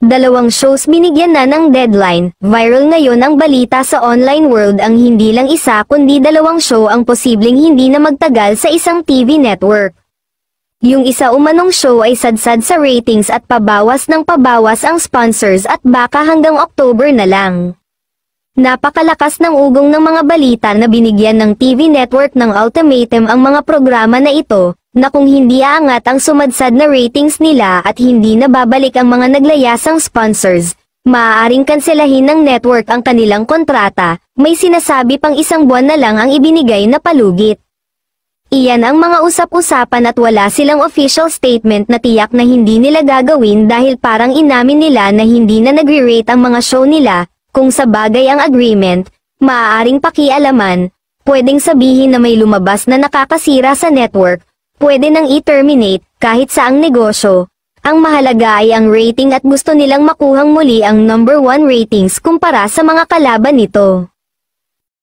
Dalawang shows binigyan na ng deadline. Viral ngayon ang balita sa online world ang hindi lang isa kundi dalawang show ang posibleng hindi na magtagal sa isang TV network. Yung isa umanong show ay sadsad sa ratings at pabawas ng pabawas ang sponsors at baka hanggang October na lang. Napakalakas ng ugong ng mga balita na binigyan ng TV network ng ultimatum ang mga programa na ito, na kung hindi aangat ang sumadsad na ratings nila at hindi na babalik ang mga naglayasang sponsors, maaaring kanselahin ng network ang kanilang kontrata, may sinasabi pang 1 buwan na lang ang ibinigay na palugit. Iyan ang mga usap-usapan at wala silang official statement na tiyak na hindi nila gagawin dahil parang inamin nila na hindi na nagre-rate ang mga show nila, kung sa bagay ang agreement, maaaring pakialaman, pwedeng sabihin na may lumabas na nakakasira sa network, pwede nang i-terminate, kahit saang negosyo. Ang mahalaga ay ang rating at gusto nilang makuhang muli ang #1 ratings kumpara sa mga kalaban nito.